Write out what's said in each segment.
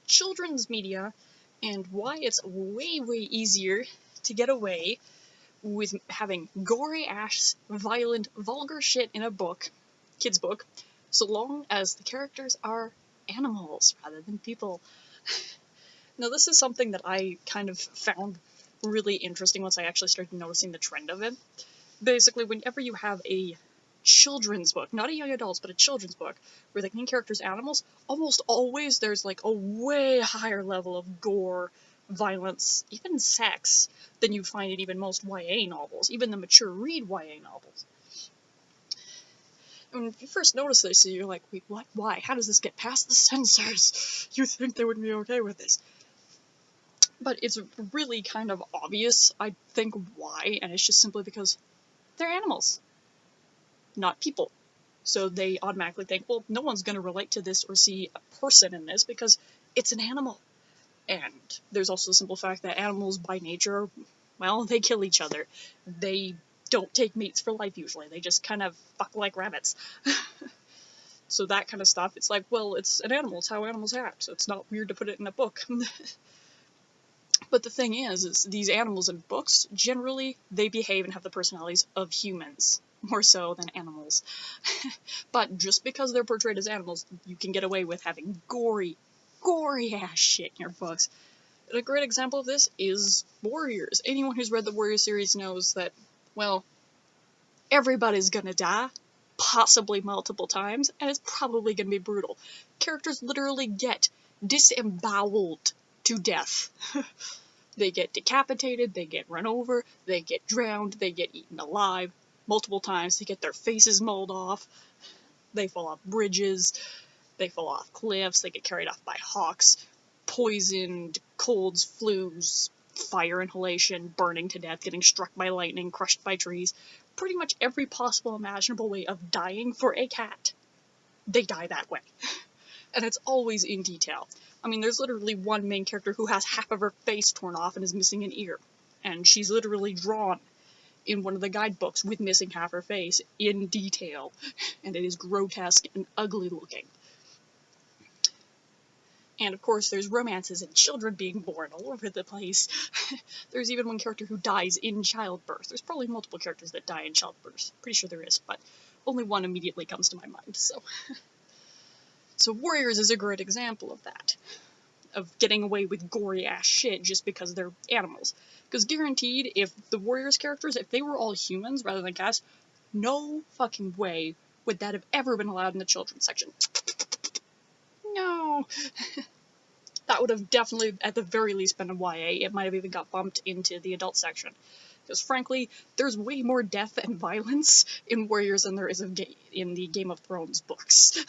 children's media and why it's way, way easier to get away with having gory ass, violent, vulgar shit in a book, kid's book, so long as the characters are animals rather than people. Now, this is something that I kind of found really interesting once I actually started noticing the trend of it. Basically, whenever you have a children's book, not a young adult's, but a children's book, where the main character's animals, almost always there's like a way higher level of gore, violence, even sex, than you find in even most YA novels, even the mature read YA novels. And when you first notice this, you're like, wait, what? Why? How does this get past the censors? You think they wouldn't be okay with this? But it's really kind of obvious, I think, why, and it's just simply because they're animals, not people. So they automatically think, well, no one's going to relate to this or see a person in this because it's an animal. And there's also the simple fact that animals by nature, well, they kill each other. They don't take mates for life usually. They just kind of fuck like rabbits. So that kind of stuff, it's like, well, it's an animal. It's how animals act. So it's not weird to put it in a book. But the thing is these animals in books, generally, they behave and have the personalities of humans, more so than animals. But just because they're portrayed as animals, you can get away with having gory ass shit in your books. And a great example of this is Warriors. Anyone who's read the Warrior series knows that, well, everybody's gonna die, possibly multiple times, and it's probably gonna be brutal. Characters literally get disemboweled to death. They get decapitated, they get run over, they get drowned, they get eaten alive multiple times, they get their faces mauled off, they fall off bridges, they fall off cliffs, they get carried off by hawks, poisoned, colds, flus, fire inhalation, burning to death, getting struck by lightning, crushed by trees. Pretty much every possible imaginable way of dying for a cat. They die that way. And it's always in detail. I mean, there's literally one main character who has half of her face torn off and is missing an ear. And she's literally drawn in one of the guidebooks with missing half her face in detail. And it is grotesque and ugly looking. And of course, there's romances and children being born all over the place. There's even one character who dies in childbirth. There's probably multiple characters that die in childbirth. Pretty sure there is, but only one immediately comes to my mind, so... So Warriors is a great example of that. Of getting away with gory-ass shit just because they're animals. Because guaranteed, if the Warriors characters, if they were all humans rather than cats, no fucking way would that have ever been allowed in the children's section. No. That would have definitely, at the very least, been a YA. It might have even got bumped into the adult section. Because frankly, there's way more death and violence in Warriors than there is in the Game of Thrones books.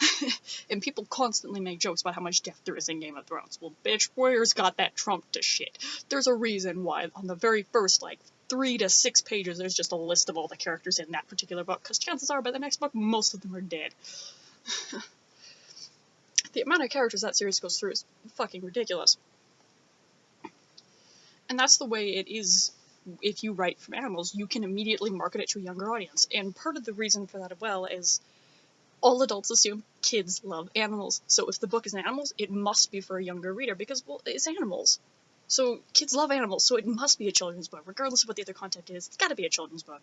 And people constantly make jokes about how much death there is in Game of Thrones. Well, bitch, Warriors got that trumped to shit. There's a reason why on the very first, 3 to 6 pages, there's just a list of all the characters in that particular book, because chances are, by the next book, most of them are dead. The amount of characters that series goes through is fucking ridiculous. And that's the way it is. If you write from animals, you can immediately market it to a younger audience. And part of the reason for that as well is all adults assume kids love animals. So if the book is animals, it must be for a younger reader because, well, it's animals. So kids love animals, so it must be a children's book. Regardless of what the other content is, it's gotta be a children's book.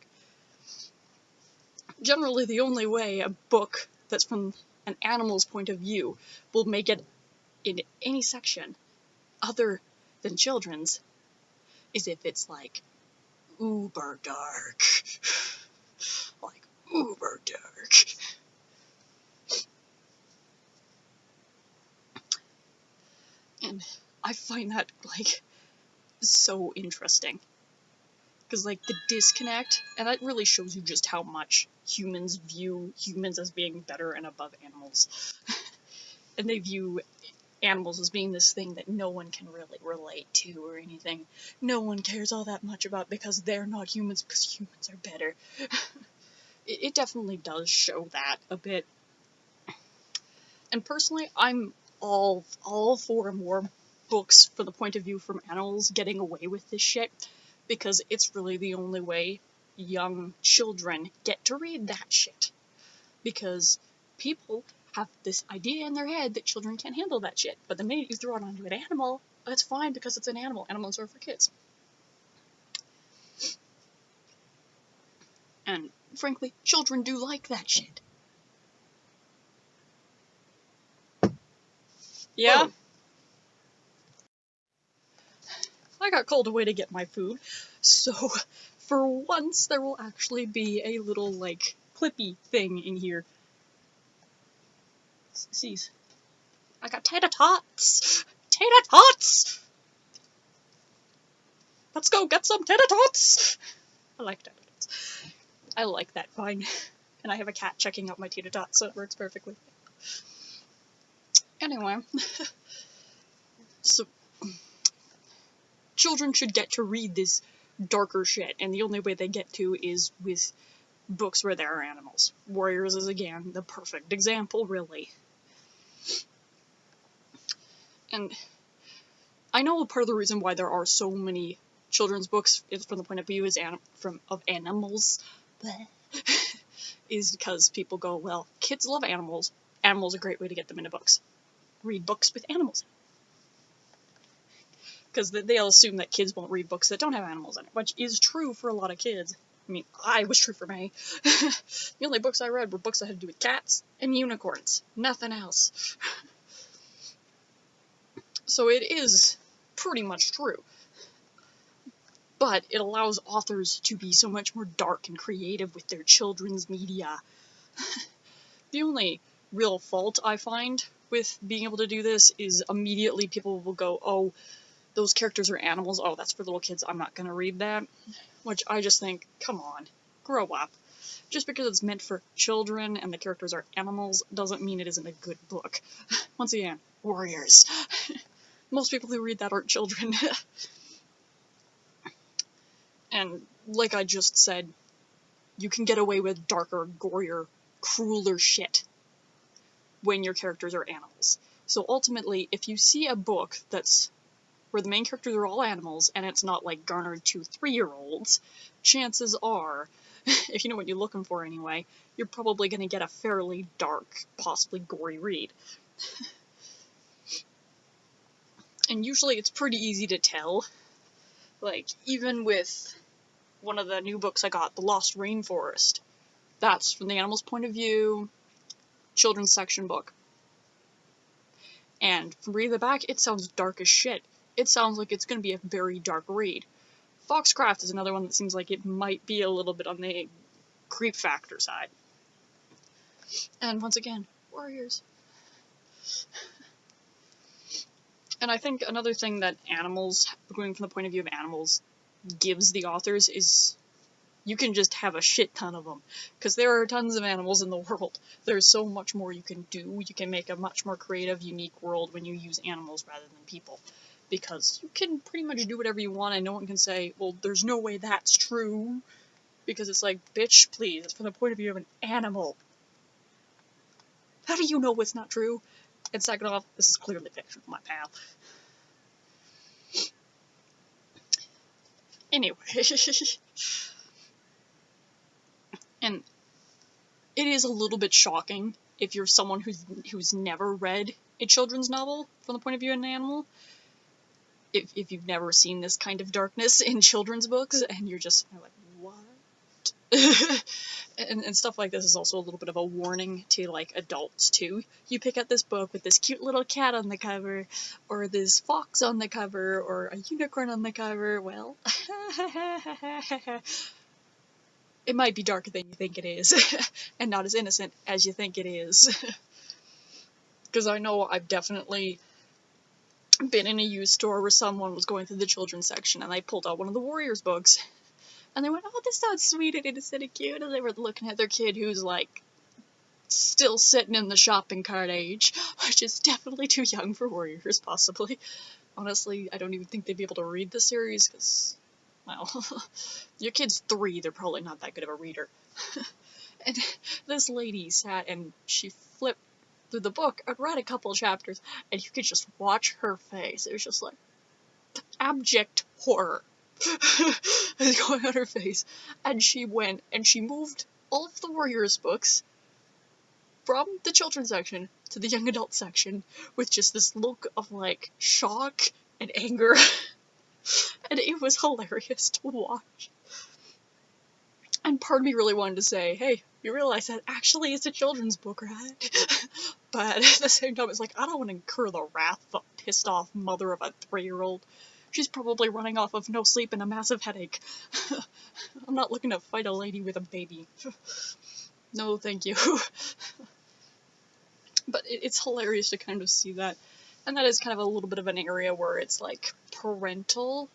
Generally, the only way a book that's from an animal's point of view will make it in any section other than children's is if it's uber dark. Uber dark. And I find that, so interesting. Because, the disconnect, and that really shows you just how much humans view humans as being better and above animals. And they view animals as being this thing that no one can really relate to or anything. No one cares all that much about because they're not humans, because humans are better. It definitely does show that a bit. And personally, I'm all for more books from the point of view from animals getting away with this shit, because it's really the only way young children get to read that shit. Because people have this idea in their head that children can't handle that shit. But the minute you throw it onto an animal, that's fine because it's an animal. Animals are for kids. And frankly, children do like that shit. Yeah? Whoa. I got called away to get my food, so for once there will actually be a little, like, clippy thing in here. Sees. I got tater tots! Tater tots! Let's go get some tater tots! I like tater tots. I like that vine. And I have a cat checking out my tater tots, so it works perfectly. Anyway. So, children should get to read this darker shit, and the only way they get to is with books where there are animals. Warriors is, again, the perfect example, really. And I know part of the reason why there are so many children's books from the point of view of animals is because people go, well, kids love animals. Animals are a great way to get them into books. Read books with animals in it. Because they'll assume that kids won't read books that don't have animals in it, which is true for a lot of kids. I mean, I was true for me. The only books I read were books that had to do with cats and unicorns. Nothing else. So it is pretty much true. But it allows authors to be so much more dark and creative with their children's media. The only real fault I find with being able to do this is immediately people will go, oh, those characters are animals, oh, that's for little kids, I'm not gonna read that. Which I just think, come on, grow up. Just because it's meant for children and the characters are animals doesn't mean it isn't a good book. Once again, warriors. Most people who read that aren't children. And like I just said, you can get away with darker, gorier, crueler shit when your characters are animals. So ultimately, if you see a book that's where the main characters are all animals, and it's not like garnered to 3-year-olds, chances are, if you know what you're looking for anyway, you're probably going to get a fairly dark, possibly gory read. And usually it's pretty easy to tell. Like, even with one of the new books I got, The Lost Rainforest, that's from the animal's point of view, children's section book. And from reading the back, it sounds dark as shit. It sounds like it's going to be a very dark read. Foxcraft is another one that seems like it might be a little bit on the creep factor side. And once again, warriors. And I think another thing that animals, going from the point of view of animals, gives the authors is you can just have a shit ton of them. Because there are tons of animals in the world. There's so much more you can do. You can make a much more creative, unique world when you use animals rather than people. Because you can pretty much do whatever you want and no one can say, well, there's no way that's true. Because it's like, bitch, please, it's from the point of view of an animal. How do you know what's not true? And second off, this is clearly fiction, my pal. Anyway. And it is a little bit shocking if you're someone who's never read a children's novel from the point of view of an animal. If you've never seen this kind of darkness in children's books, and you're just like, what? and stuff like this is also a little bit of a warning to, like, adults, too. You pick up this book with this cute little cat on the cover, or this fox on the cover, or a unicorn on the cover, well, it might be darker than you think it is, and not as innocent as you think it is. Because I know I've definitely been in a used store where someone was going through the children's section and they pulled out one of the Warriors books and they went, oh, this sounds sweet and innocent and cute, and they were looking at their kid who's like still sitting in the shopping cart age, which is definitely too young for Warriors, possibly. Honestly, I don't even think they'd be able to read the series because, well, your kid's 3, they're probably not that good of a reader. And this lady sat and she flipped through the book and read a couple of chapters, and you could just watch her face. It was just like abject horror going on her face. And she went and she moved all of the Warriors books from the children's section to the young adult section with just this look of, like, shock and anger. And it was hilarious to watch. And part of me really wanted to say, hey, you realize that actually it's a children's book, right? But at the same time, it's like, I don't want to incur the wrath of a pissed off mother of a 3-year-old. She's probably running off of no sleep and a massive headache. I'm not looking to fight a lady with a baby. No, thank you. But it's hilarious to kind of see that. And that is kind of a little bit of an area where it's like parental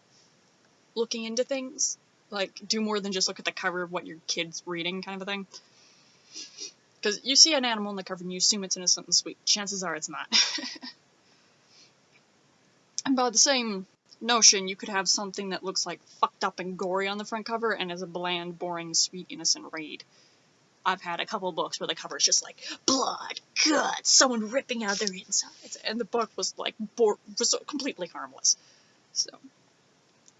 looking into things. Like, do more than just look at the cover of what your kid's reading kind of a thing. Because you see an animal on the cover and you assume it's innocent and sweet. Chances are it's not. And by the same notion, you could have something that looks like fucked up and gory on the front cover and is a bland, boring, sweet, innocent read. I've had a couple books where the cover is just like, blood, guts, someone ripping out their insides, and the book was like, was completely harmless. So,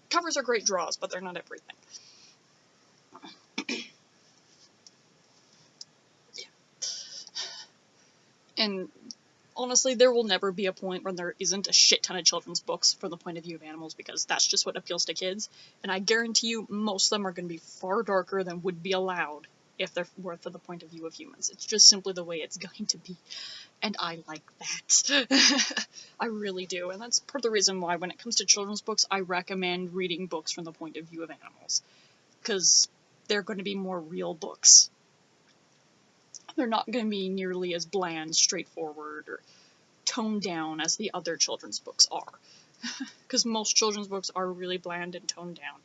covers are great draws, but they're not everything. Yeah. And honestly, there will never be a point when there isn't a shit ton of children's books from the point of view of animals, because that's just what appeals to kids, and I guarantee you most of them are going to be far darker than would be allowed if they're worth from the point of view of humans. It's just simply the way it's going to be, and I like that. I really do, and that's part of the reason why when it comes to children's books, I recommend reading books from the point of view of animals, because they're going to be more real books. They're not going to be nearly as bland, straightforward, or toned down as the other children's books are, because most children's books are really bland and toned down.